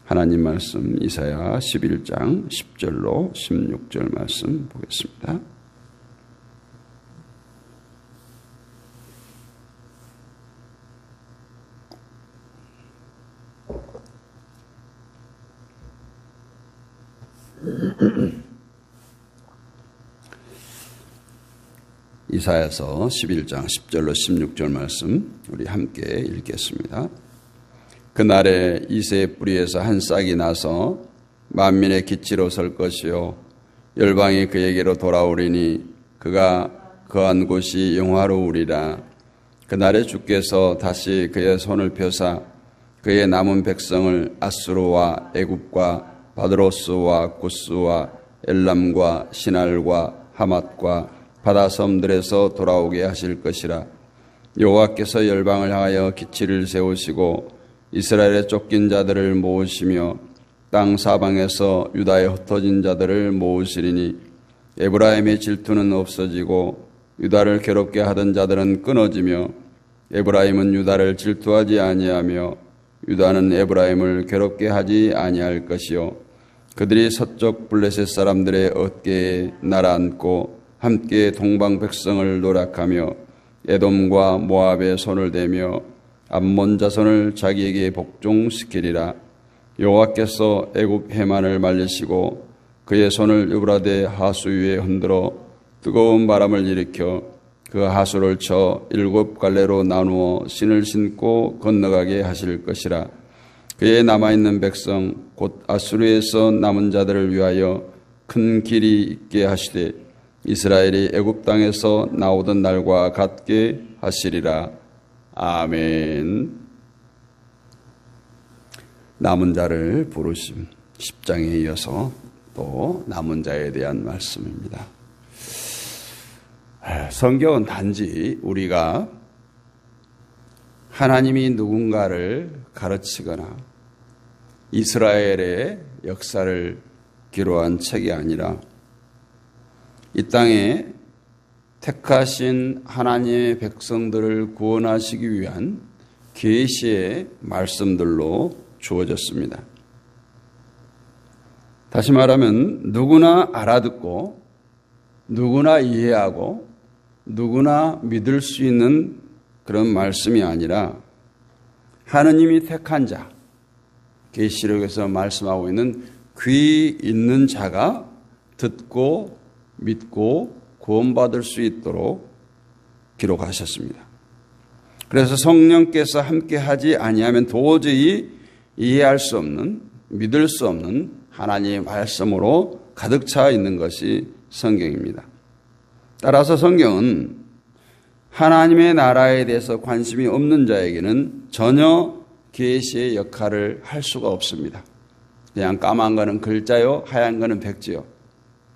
하나님 말씀 이사야 11장 10절로 16절 말씀 보겠습니다. 이사야서 11장 10절로 16절 말씀 우리 함께 읽겠습니다. 그날에 이새의 뿌리에서 한 싹이 나서 만민의 기치로 설 것이요 열방이 그에게로 돌아오리니 그가 거한 곳이 영화로우리라. 그날에 주께서 다시 그의 손을 펴사 그의 남은 백성을 아수르와 애굽과 바드로스와 구스와 엘람과 시날과 하맛과 바다섬들에서 돌아오게 하실 것이라. 여호와께서 열방을 향하여 기치를 세우시고 이스라엘의 쫓긴 자들을 모으시며 땅 사방에서 유다의 흩어진 자들을 모으시리니 에브라임의 질투는 없어지고 유다를 괴롭게 하던 자들은 끊어지며 에브라임은 유다를 질투하지 아니하며 유다는 에브라임을 괴롭게 하지 아니할 것이요 그들이 서쪽 블레셋 사람들의 어깨에 날아앉고 함께 동방 백성을 노략하며 에돔과 모압의 손을 대며 암몬 자손을 자기에게 복종시키리라. 여호와께서 애굽 해만을 말리시고 그의 손을 유브라데 하수 위에 흔들어 뜨거운 바람을 일으켜 그 하수를 쳐 7갈래로 나누어 신을 신고 건너가게 하실 것이라. 그의 남아있는 백성 곧 아수르에서 남은 자들을 위하여 큰 길이 있게 하시되 이스라엘이 애굽 땅에서 나오던 날과 같게 하시리라. 아멘. 남은 자를 부르심 10장에 이어서 또 남은 자에 대한 말씀입니다. 성경은 단지 우리가 하나님이 누군가를 가르치거나 이스라엘의 역사를 기록한 책이 아니라 이 땅에 택하신 하나님의 백성들을 구원하시기 위한 계시의 말씀들로 주어졌습니다. 다시 말하면 누구나 알아듣고 누구나 이해하고 누구나 믿을 수 있는 그런 말씀이 아니라 하느님이 택한 자, 계시록에서 말씀하고 있는 귀 있는 자가 듣고 믿고 구원받을 수 있도록 기록하셨습니다. 그래서 성령께서 함께하지 아니하면 도저히 이해할 수 없는, 믿을 수 없는 하나님의 말씀으로 가득 차 있는 것이 성경입니다. 따라서 성경은 하나님의 나라에 대해서 관심이 없는 자에게는 전혀 계시의 역할을 할 수가 없습니다. 그냥 까만 거는 글자요, 하얀 거는 백지요.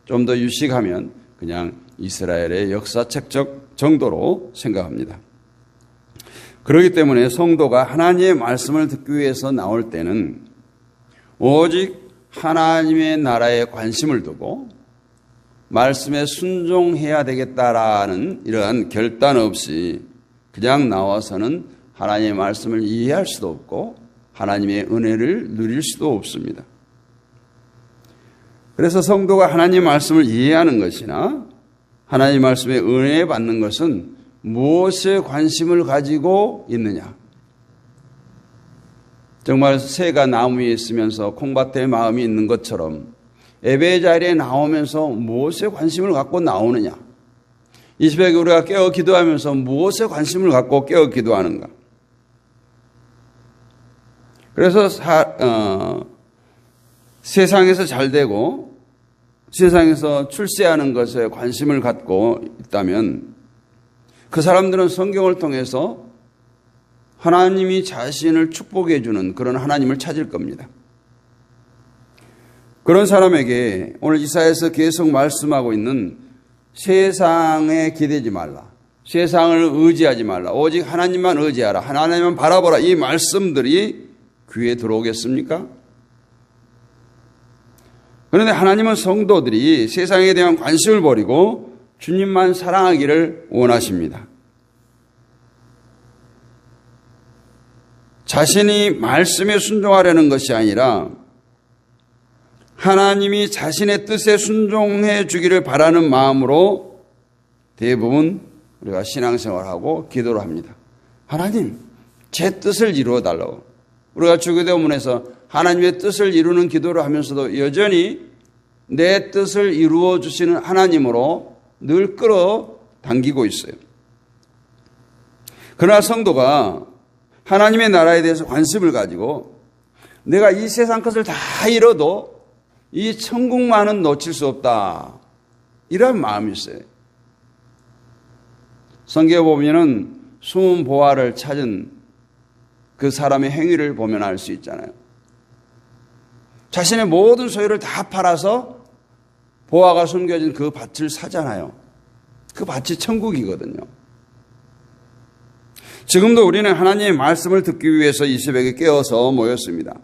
좀 더 유식하면 그냥 이스라엘의 역사책적 정도로 생각합니다. 그렇기 때문에 성도가 하나님의 말씀을 듣기 위해서 나올 때는 오직 하나님의 나라에 관심을 두고 말씀에 순종해야 되겠다라는 이러한 결단 없이 그냥 나와서는 하나님의 말씀을 이해할 수도 없고 하나님의 은혜를 누릴 수도 없습니다. 그래서 성도가 하나님의 말씀을 이해하는 것이나 하나님의 말씀에 은혜 받는 것은 무엇에 관심을 가지고 있느냐. 정말 새가 나무 위에 있으면서 콩밭에 마음이 있는 것처럼 예배 자리에 나오면서 무엇에 관심을 갖고 나오느냐. 이 새벽에 우리가 깨어 기도하면서 무엇에 관심을 갖고 깨어 기도하는가. 그래서 세상에서 잘 되고 세상에서 출세하는 것에 관심을 갖고 있다면 그 사람들은 성경을 통해서 하나님이 자신을 축복해 주는 그런 하나님을 찾을 겁니다. 그런 사람에게 오늘 이사야에서 계속 말씀하고 있는 세상에 기대지 말라. 세상을 의지하지 말라. 오직 하나님만 의지하라. 하나님만 바라보라. 이 말씀들이 귀에 들어오겠습니까? 그런데 하나님은 성도들이 세상에 대한 관심을 버리고 주님만 사랑하기를 원하십니다. 자신이 말씀에 순종하려는 것이 아니라 하나님이 자신의 뜻에 순종해 주기를 바라는 마음으로 대부분 우리가 신앙생활하고 기도를 합니다. 하나님, 제 뜻을 이루어 달라고. 우리가 주기도문에서 하나님의 뜻을 이루는 기도를 하면서도 여전히 내 뜻을 이루어 주시는 하나님으로 늘 끌어당기고 있어요. 그러나 성도가 하나님의 나라에 대해서 관심을 가지고 내가 이 세상 것을 다 잃어도 이 천국만은 놓칠 수 없다, 이런 마음이 있어요. 성경에 보면은 숨은 보화를 찾은 그 사람의 행위를 보면 알 수 있잖아요. 자신의 모든 소유를 다 팔아서 보화가 숨겨진 그 밭을 사잖아요. 그 밭이 천국이거든요. 지금도 우리는 하나님의 말씀을 듣기 위해서 이 새벽에 깨어서 모였습니다.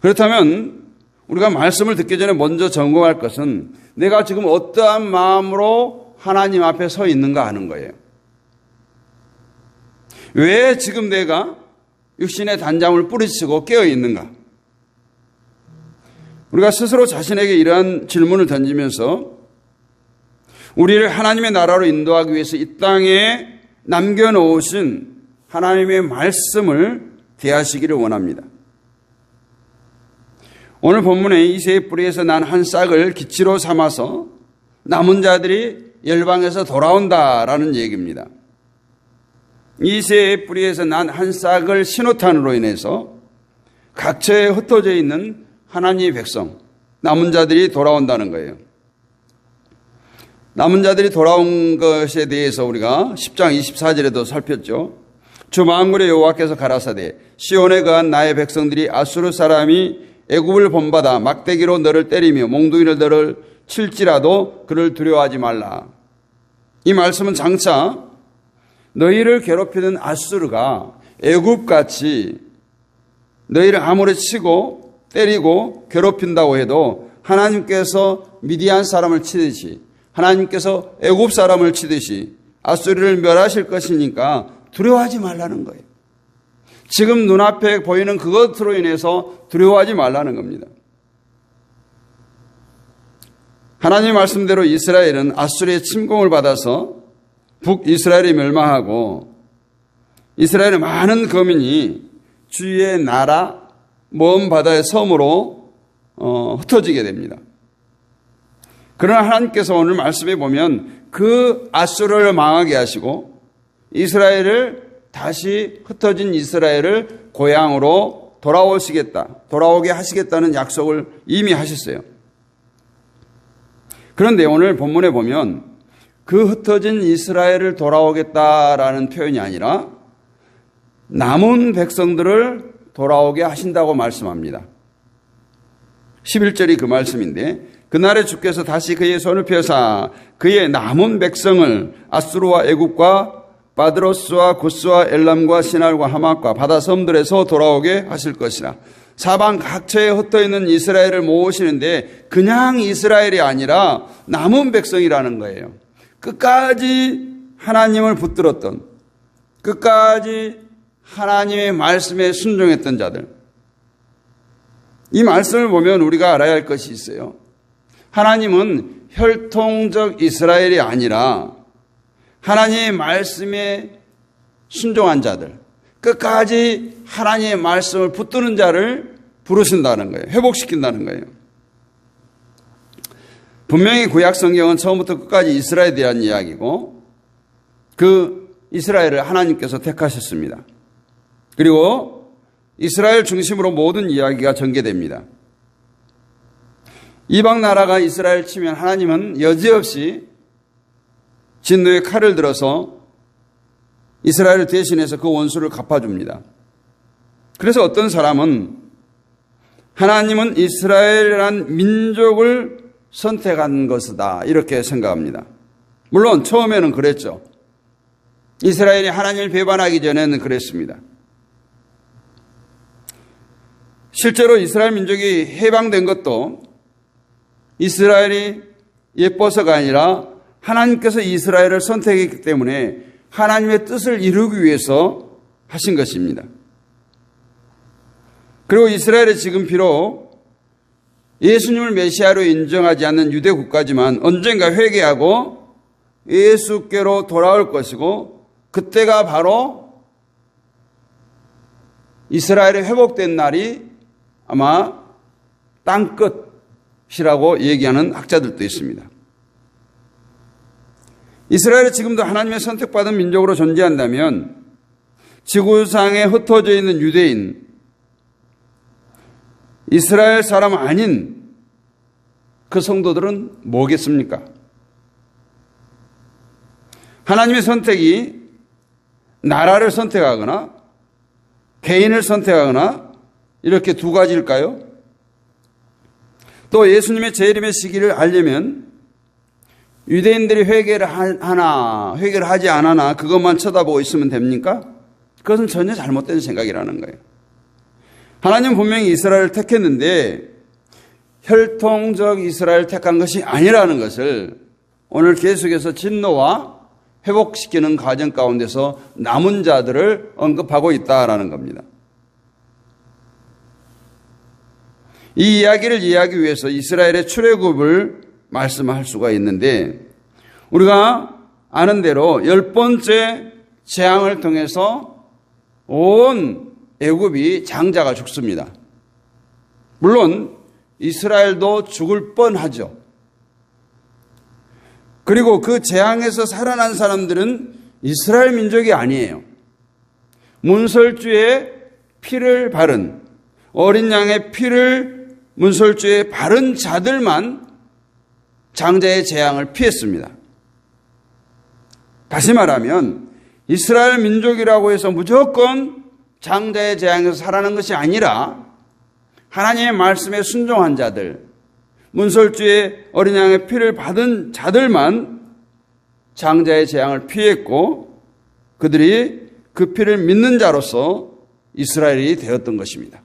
그렇다면 우리가 말씀을 듣기 전에 먼저 점검할 것은 내가 지금 어떠한 마음으로 하나님 앞에 서 있는가 하는 거예요. 왜 지금 내가 육신의 단잠을 뿌리치고 깨어 있는가? 우리가 스스로 자신에게 이러한 질문을 던지면서 우리를 하나님의 나라로 인도하기 위해서 이 땅에 남겨놓으신 하나님의 말씀을 대하시기를 원합니다. 오늘 본문에 이새의 뿌리에서 난 한 싹을 기치로 삼아서 남은 자들이 열방에서 돌아온다라는 얘기입니다. 이새의 뿌리에서 난 한 싹을 신호탄으로 인해서 각처에 흩어져 있는 하나님의 백성, 남은 자들이 돌아온다는 거예요. 남은 자들이 돌아온 것에 대해서 우리가 10장 24절에도 살폈죠. 주 만군의 여호와께서 가라사대 시온에 거한 나의 백성들이 아수르 사람이 애굽을 본받아 막대기로 너를 때리며 몽둥이로 너를 칠지라도 그를 두려워하지 말라. 이 말씀은 장차 너희를 괴롭히는 아수르가 애굽같이 너희를 아무리 치고 때리고 괴롭힌다고 해도 하나님께서 미디안 사람을 치듯이 하나님께서 애굽 사람을 치듯이 아수르를 멸하실 것이니까 두려워하지 말라는 거예요. 지금 눈앞에 보이는 그것으로 인해서 두려워하지 말라는 겁니다. 하나님의 말씀대로 이스라엘은 아수르의 침공을 받아서 북이스라엘이 멸망하고 이스라엘의 많은 거민이 주위의 나라, 먼 바다의 섬으로 흩어지게 됩니다. 그러나 하나님께서 오늘 말씀에 보면 그 아수르를 망하게 하시고 이스라엘을 다시 흩어진 이스라엘을 고향으로 돌아오게 하시겠다는 약속을 이미 하셨어요. 그런데 오늘 본문에 보면 그 흩어진 이스라엘을 돌아오겠다라는 표현이 아니라 남은 백성들을 돌아오게 하신다고 말씀합니다. 11절이 그 말씀인데 그날에 주께서 다시 그의 손을 펴사 그의 남은 백성을 아수르와 애굽과 바드로스와 구스와 엘람과 시날과 하맛과 바다 섬들에서 돌아오게 하실 것이라. 사방 각처에 흩어있는 이스라엘을 모으시는데 그냥 이스라엘이 아니라 남은 백성이라는 거예요. 끝까지 하나님을 붙들었던, 끝까지 하나님의 말씀에 순종했던 자들. 이 말씀을 보면 우리가 알아야 할 것이 있어요. 하나님은 혈통적 이스라엘이 아니라 하나님의 말씀에 순종한 자들, 끝까지 하나님의 말씀을 붙드는 자를 부르신다는 거예요. 회복시킨다는 거예요. 분명히 구약 성경은 처음부터 끝까지 이스라엘에 대한 이야기고 그 이스라엘을 하나님께서 택하셨습니다. 그리고 이스라엘 중심으로 모든 이야기가 전개됩니다. 이방 나라가 이스라엘 치면 하나님은 여지없이 진노의 칼을 들어서 이스라엘을 대신해서 그 원수를 갚아줍니다. 그래서 어떤 사람은 하나님은 이스라엘이란 민족을 선택한 것이다 이렇게 생각합니다. 물론 처음에는 그랬죠. 이스라엘이 하나님을 배반하기 전에는 그랬습니다. 실제로 이스라엘 민족이 해방된 것도 이스라엘이 예뻐서가 아니라 하나님께서 이스라엘을 선택했기 때문에 하나님의 뜻을 이루기 위해서 하신 것입니다. 그리고 이스라엘이 지금 비록 예수님을 메시아로 인정하지 않는 유대 국가지만 언젠가 회개하고 예수께로 돌아올 것이고, 그때가 바로 이스라엘이 회복된 날이 아마 땅끝이라고 얘기하는 학자들도 있습니다. 이스라엘이 지금도 하나님의 선택받은 민족으로 존재한다면 지구상에 흩어져 있는 유대인, 이스라엘 사람 아닌 그 성도들은 뭐겠습니까? 하나님의 선택이 나라를 선택하거나 개인을 선택하거나 이렇게 두 가지일까요? 또 예수님의 재림의 시기를 알려면 유대인들이 회개를 하나, 회개를 하지 않았나 그것만 쳐다보고 있으면 됩니까? 그것은 전혀 잘못된 생각이라는 거예요. 하나님은 분명히 이스라엘을 택했는데 혈통적 이스라엘을 택한 것이 아니라는 것을 오늘 계속해서 진노와 회복시키는 과정 가운데서 남은 자들을 언급하고 있다라는 겁니다. 이 이야기를 이해하기 위해서 이스라엘의 출애굽을 말씀할 수가 있는데, 우리가 아는 대로 10번째 재앙을 통해서 온 애굽이 장자가 죽습니다. 물론 이스라엘도 죽을 뻔하죠. 그리고 그 재앙에서 살아난 사람들은 이스라엘 민족이 아니에요. 문설주에 피를 바른, 어린 양의 피를 문설주에 바른 자들만 장자의 재앙을 피했습니다. 다시 말하면 이스라엘 민족이라고 해서 무조건 장자의 재앙에서 살아난 것이 아니라 하나님의 말씀에 순종한 자들, 문설주의 어린 양의 피를 받은 자들만 장자의 재앙을 피했고, 그들이 그 피를 믿는 자로서 이스라엘이 되었던 것입니다.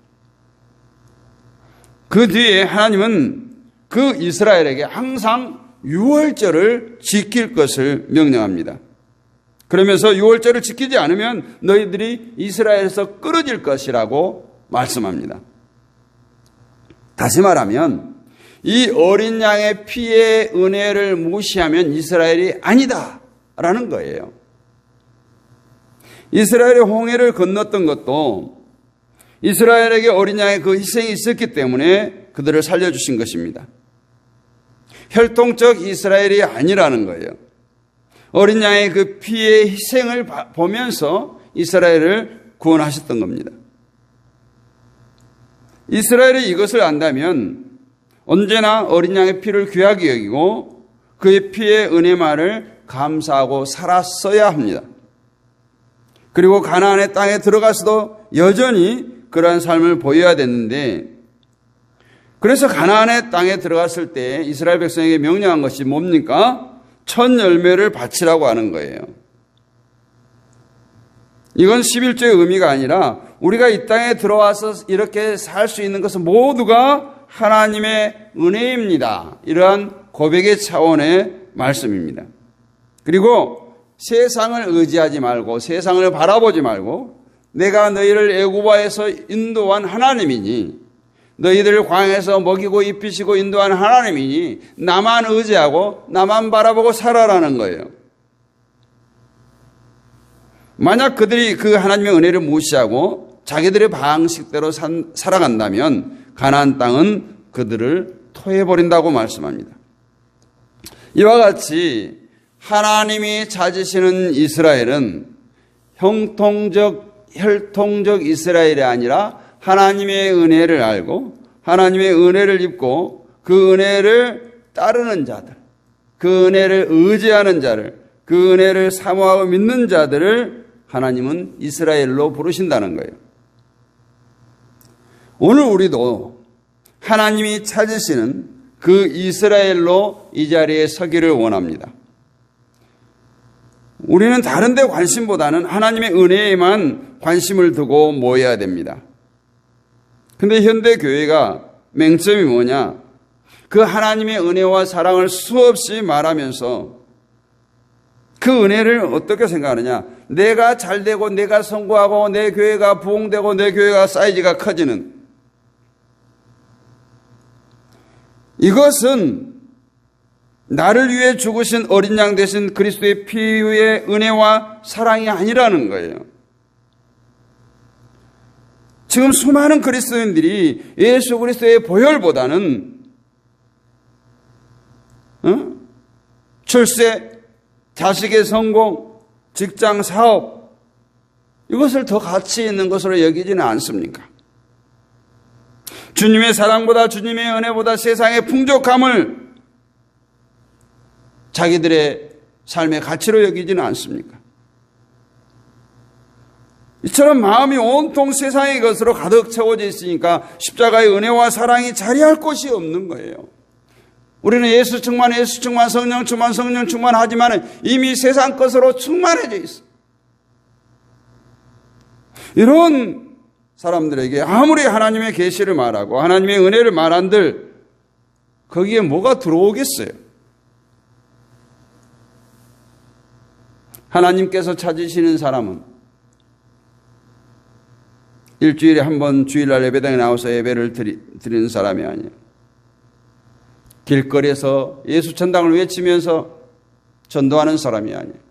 그 뒤에 하나님은 그 이스라엘에게 항상 유월절을 지킬 것을 명령합니다. 그러면서 유월절을 지키지 않으면 너희들이 이스라엘에서 끊어질 것이라고 말씀합니다. 다시 말하면 이 어린 양의 피의 은혜를 무시하면 이스라엘이 아니다라는 거예요. 이스라엘의 홍해를 건넜던 것도 이스라엘에게 어린 양의 그 희생이 있었기 때문에 그들을 살려주신 것입니다. 혈통적 이스라엘이 아니라는 거예요. 어린 양의 그 피의 희생을 보면서 이스라엘을 구원하셨던 겁니다. 이스라엘이 이것을 안다면 언제나 어린 양의 피를 귀하게 여기고 그의 피의 은혜만을 감사하고 살았어야 합니다. 그리고 가나안의 땅에 들어가서도 여전히 그러한 삶을 보여야 됐는데, 그래서 가나안의 땅에 들어갔을 때 이스라엘 백성에게 명령한 것이 뭡니까? 첫 열매를 바치라고 하는 거예요. 이건 11조의 의미가 아니라 우리가 이 땅에 들어와서 이렇게 살 수 있는 것은 모두가 하나님의 은혜입니다. 이러한 고백의 차원의 말씀입니다. 그리고 세상을 의지하지 말고 세상을 바라보지 말고 내가 너희를 애굽에서 인도한 하나님이니, 너희들을 광야에서 먹이고 입히시고 인도한 하나님이니 나만 의지하고 나만 바라보고 살아라는 거예요. 만약 그들이 그 하나님의 은혜를 무시하고 자기들의 방식대로 살아간다면 가나안 땅은 그들을 토해버린다고 말씀합니다. 이와 같이 하나님이 찾으시는 이스라엘은 혈통적 이스라엘이 아니라 하나님의 은혜를 알고 하나님의 은혜를 입고 그 은혜를 따르는 자들, 그 은혜를 의지하는 자를, 그 은혜를 사모하고 믿는 자들을 하나님은 이스라엘로 부르신다는 거예요. 오늘 우리도 하나님이 찾으시는 그 이스라엘로 이 자리에 서기를 원합니다. 우리는 다른 데 관심보다는 하나님의 은혜에만 관심을 두고 모여야 됩니다. 근데 현대 교회가 맹점이 뭐냐? 그 하나님의 은혜와 사랑을 수없이 말하면서 그 은혜를 어떻게 생각하느냐? 내가 잘되고 내가 성공하고 내 교회가 부흥되고 내 교회가 사이즈가 커지는, 이것은 나를 위해 죽으신 어린 양 되신 그리스도의 피의 은혜와 사랑이 아니라는 거예요. 지금 수많은 그리스도인들이 예수 그리스도의 보혈보다는 출세, 자식의 성공, 직장, 사업 이것을 더 가치 있는 것으로 여기지는 않습니까? 주님의 사랑보다 주님의 은혜보다 세상의 풍족함을 자기들의 삶의 가치로 여기지는 않습니까? 이처럼 마음이 온통 세상의 것으로 가득 채워져 있으니까 십자가의 은혜와 사랑이 자리할 곳이 없는 거예요. 우리는 예수 충만, 성령 충만, 성령 충만하지만 이미 세상 것으로 충만해져 있어. 이런 사람들에게 아무리 하나님의 계시를 말하고 하나님의 은혜를 말한들 거기에 뭐가 들어오겠어요? 하나님께서 찾으시는 사람은 일주일에 한 번 주일날 예배당에 나와서 예배를 드리는 사람이 아니에요. 길거리에서 예수 천당을 외치면서 전도하는 사람이 아니에요.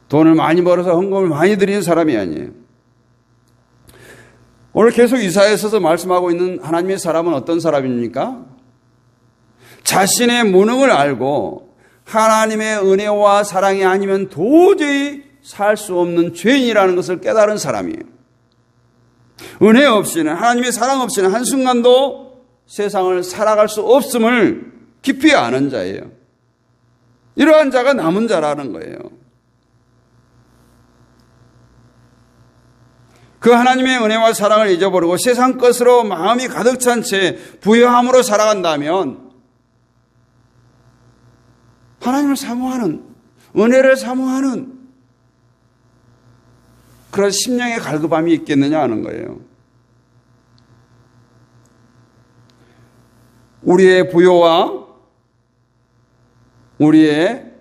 돈을 많이 벌어서 헌금을 많이 드리는 사람이 아니에요. 오늘 계속 이사야서에서 말씀하고 있는 하나님의 사람은 어떤 사람입니까? 자신의 무능을 알고 하나님의 은혜와 사랑이 아니면 도저히 살 수 없는 죄인이라는 것을 깨달은 사람이에요. 은혜 없이는, 하나님의 사랑 없이는 한순간도 세상을 살아갈 수 없음을 깊이 아는 자예요. 이러한 자가 남은 자라는 거예요. 그 하나님의 은혜와 사랑을 잊어버리고 세상 것으로 마음이 가득 찬 채 부요함으로 살아간다면 하나님을 사모하는, 은혜를 사모하는 그런 심령의 갈급함이 있겠느냐 하는 거예요. 우리의 부요와 우리의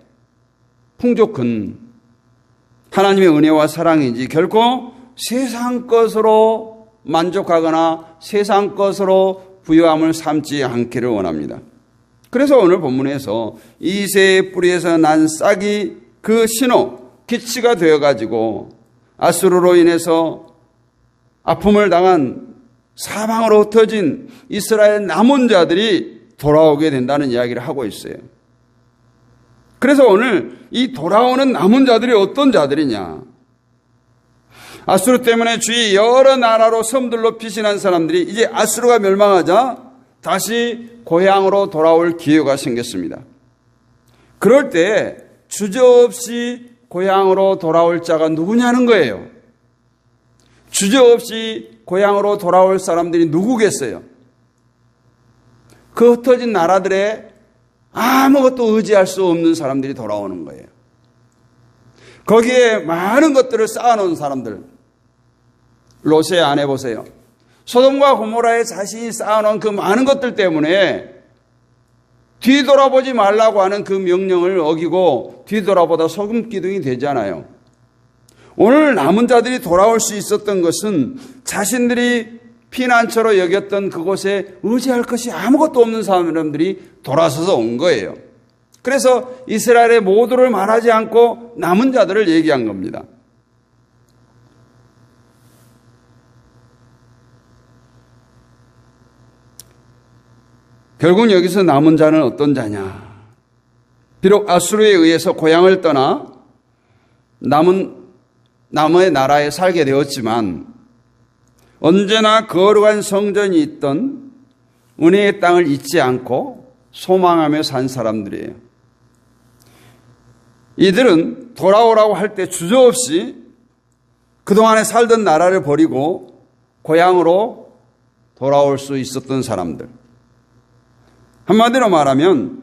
풍족은 하나님의 은혜와 사랑이지 결코 세상 것으로 만족하거나 세상 것으로 부요함을 삼지 않기를 원합니다. 그래서 오늘 본문에서 이새의 뿌리에서 난 싹이 그 신호, 기치가 되어가지고 아수르로 인해서 아픔을 당한 사방으로 흩어진 이스라엘 남은 자들이 돌아오게 된다는 이야기를 하고 있어요. 그래서 오늘 이 돌아오는 남은 자들이 어떤 자들이냐? 아수르 때문에 주위 여러 나라로 섬들로 피신한 사람들이 이제 아수르가 멸망하자 다시 고향으로 돌아올 기회가 생겼습니다. 그럴 때 주저없이 고향으로 돌아올 자가 누구냐는 거예요. 주저없이 고향으로 돌아올 사람들이 누구겠어요? 그 흩어진 나라들의 아무것도 의지할 수 없는 사람들이 돌아오는 거예요. 거기에 많은 것들을 쌓아놓은 사람들. 롯의 아내 보세요. 소돔과 고모라에 자신이 쌓아놓은 그 많은 것들 때문에 뒤돌아보지 말라고 하는 그 명령을 어기고 뒤돌아보다 소금 기둥이 되잖아요. 오늘 남은 자들이 돌아올 수 있었던 것은 자신들이 피난처로 여겼던 그곳에 의지할 것이 아무것도 없는 사람들이 돌아서서 온 거예요. 그래서 이스라엘의 모두를 말하지 않고 남은 자들을 얘기한 겁니다. 결국 여기서 남은 자는 어떤 자냐? 비록 아수르에 의해서 고향을 떠나 남의 나라에 살게 되었지만 언제나 거룩한 성전이 있던 은혜의 땅을 잊지 않고 소망하며 산 사람들이에요. 이들은 돌아오라고 할 때 주저없이 그동안에 살던 나라를 버리고 고향으로 돌아올 수 있었던 사람들. 한마디로 말하면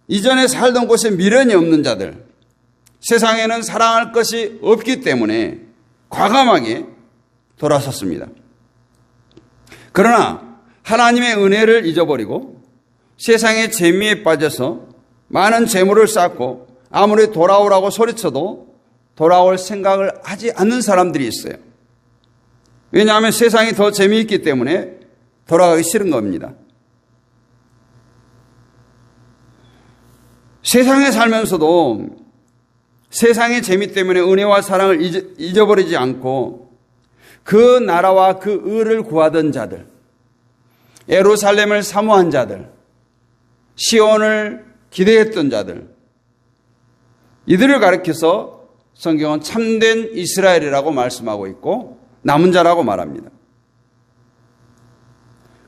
이전에 살던 곳에 미련이 없는 자들, 세상에는 사랑할 것이 없기 때문에 과감하게 돌아섰습니다. 그러나 하나님의 은혜를 잊어버리고 세상의 재미에 빠져서 많은 재물을 쌓고 아무리 돌아오라고 소리쳐도 돌아올 생각을 하지 않는 사람들이 있어요. 왜냐하면 세상이 더 재미있기 때문에 돌아가기 싫은 겁니다. 세상에 살면서도 세상의 재미 때문에 은혜와 사랑을 잊어버리지 않고 그 나라와 그 의를 구하던 자들, 예루살렘을 사모한 자들, 시온을 기대했던 자들, 이들을 가리켜서 성경은 참된 이스라엘이라고 말씀하고 있고 남은 자라고 말합니다.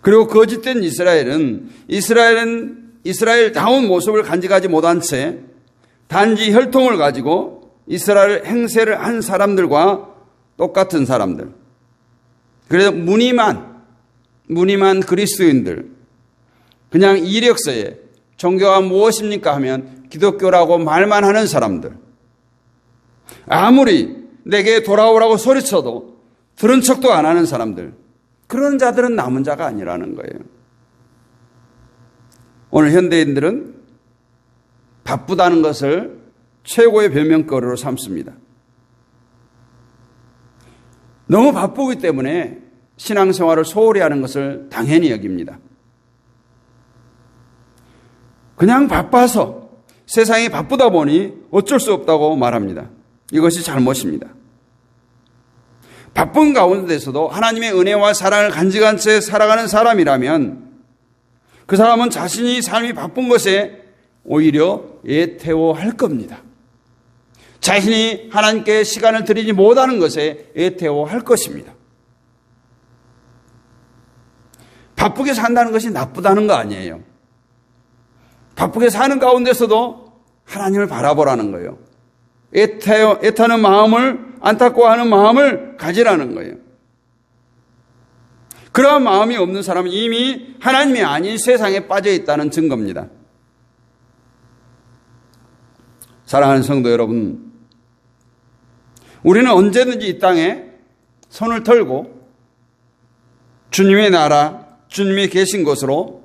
그리고 거짓된 이스라엘은 이스라엘다운 모습을 간직하지 못한 채 단지 혈통을 가지고 이스라엘 행세를 한 사람들과 똑같은 사람들. 그래서 무늬만 그리스도인들, 그냥 이력서에 종교가 무엇입니까 하면 기독교라고 말만 하는 사람들. 아무리 내게 돌아오라고 소리쳐도 들은 척도 안 하는 사람들. 그런 자들은 남은 자가 아니라는 거예요. 오늘 현대인들은 바쁘다는 것을 최고의 별명거리로 삼습니다. 너무 바쁘기 때문에 신앙생활을 소홀히 하는 것을 당연히 여깁니다. 그냥 바빠서 세상이 바쁘다 보니 어쩔 수 없다고 말합니다. 이것이 잘못입니다. 바쁜 가운데서도 하나님의 은혜와 사랑을 간직한 채 살아가는 사람이라면 그 사람은 자신이 삶이 바쁜 것에 오히려 애태워할 겁니다. 자신이 하나님께 시간을 드리지 못하는 것에 애태워할 것입니다. 바쁘게 산다는 것이 나쁘다는 거 아니에요. 바쁘게 사는 가운데서도 하나님을 바라보라는 거예요. 애타는 마음을, 안타까워하는 마음을 가지라는 거예요. 그러한 마음이 없는 사람은 이미 하나님이 아닌 세상에 빠져 있다는 증거입니다. 사랑하는 성도 여러분, 우리는 언제든지 이 땅에 손을 털고 주님의 나라, 주님이 계신 곳으로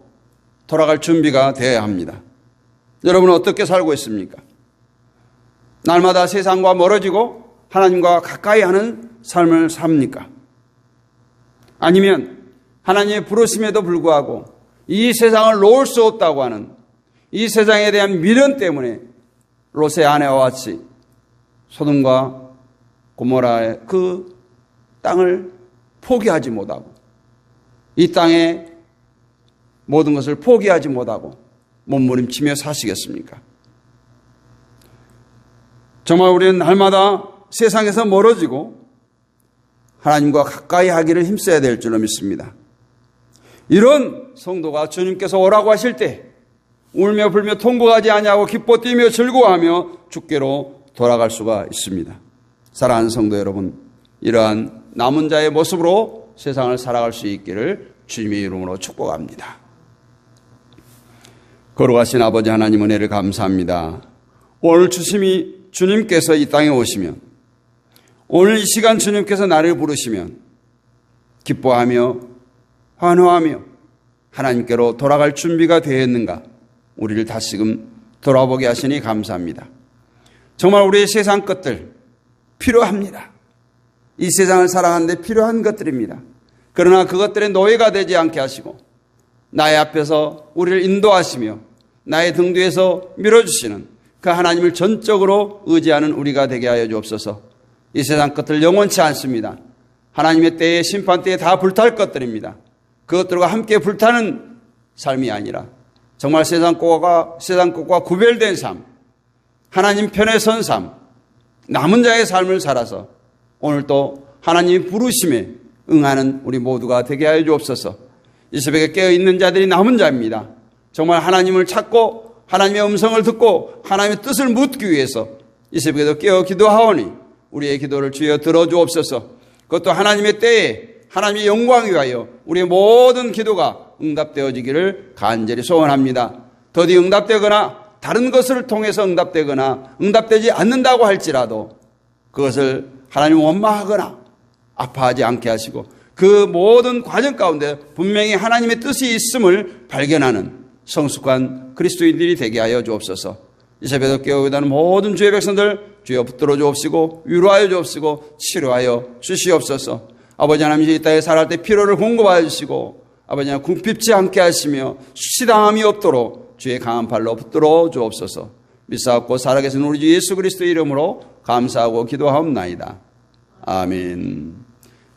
돌아갈 준비가 되어야 합니다. 여러분은 어떻게 살고 있습니까? 날마다 세상과 멀어지고 하나님과 가까이 하는 삶을 삽니까? 아니면 하나님의 부르심에도 불구하고 이 세상을 놓을 수 없다고 하는 이 세상에 대한 미련 때문에 롯의 아내와 같이 소돔과 고모라의 그 땅을 포기하지 못하고 이 땅의 모든 것을 포기하지 못하고 몸부림치며 사시겠습니까? 정말 우리는 날마다 세상에서 멀어지고 하나님과 가까이 하기를 힘써야 될 줄로 믿습니다. 이런 성도가 주님께서 오라고 하실 때 울며 불며 통곡하지 아니하고 기뻐 뛰며 즐거워하며 주께로 돌아갈 수가 있습니다. 사랑하는 성도 여러분, 이러한 남은 자의 모습으로 세상을 살아갈 수 있기를 주님의 이름으로 축복합니다. 거룩하신 아버지 하나님 은혜를 감사합니다. 오늘 주님께서 이 땅에 오시면, 오늘 이 시간 주님께서 나를 부르시면 기뻐하며 환호하며 하나님께로 돌아갈 준비가 되었는가, 우리를 다시금 돌아보게 하시니 감사합니다. 정말 우리의 세상 것들 필요합니다. 이 세상을 살아가는데 필요한 것들입니다. 그러나 그것들의 노예가 되지 않게 하시고 나의 앞에서 우리를 인도하시며 나의 등 뒤에서 밀어주시는 그 하나님을 전적으로 의지하는 우리가 되게 하여 주옵소서. 이 세상 것들 영원치 않습니다. 하나님의 때에 심판때에 다 불탈 것들입니다. 그것들과 함께 불타는 삶이 아니라 정말 세상 것과 구별된 삶, 하나님 편에 선 삶, 남은 자의 삶을 살아서 오늘 또 하나님의 부르심에 응하는 우리 모두가 되게 하여 주옵소서. 이 새벽에 깨어있는 자들이 남은 자입니다. 정말 하나님을 찾고 하나님의 음성을 듣고 하나님의 뜻을 묻기 위해서 이 새벽에도 깨어 기도하오니 우리의 기도를 주여 들어주옵소서. 그것도 하나님의 때에 하나님의 영광 위하여 우리의 모든 기도가 응답되어지기를 간절히 소원합니다. 더디 응답되거나 다른 것을 통해서 응답되거나 응답되지 않는다고 할지라도 그것을 하나님 원망하거나 아파하지 않게 하시고 그 모든 과정 가운데 분명히 하나님의 뜻이 있음을 발견하는 성숙한 그리스도인들이 되게 하여 주옵소서. 이 새벽에 깨어있는 모든 주의 백성들 주여 붙들어 주옵시고 위로하여 주옵시고 치료하여 주시옵소서. 아버지 하나님 이 땅에 살아갈 때 피로를 공급하여 주시고 아버지 하나님 궁핍지 않게 하시며 수치당함이 없도록 주의 강한 발로 붙들어 주옵소서. 믿사옵고 살아계신 우리 주 예수 그리스도의 이름으로 감사하고 기도하옵나이다. 아멘.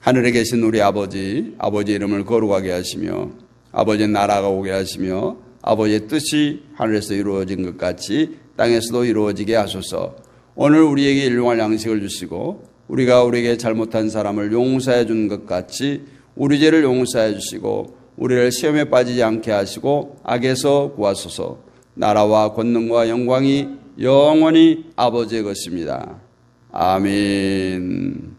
하늘에 계신 우리 아버지 이름을 거룩하게 하시며 아버지의 나라가 오게 하시며 아버지의 뜻이 하늘에서 이루어진 것 같이 땅에서도 이루어지게 하소서. 오늘 우리에게 일용할 양식을 주시고 우리가 우리에게 잘못한 사람을 용서해 준 것 같이 우리 죄를 용서해 주시고 우리를 시험에 빠지지 않게 하시고 악에서 구하소서. 나라와 권능과 영광이 영원히 아버지의 것입니다. 아멘.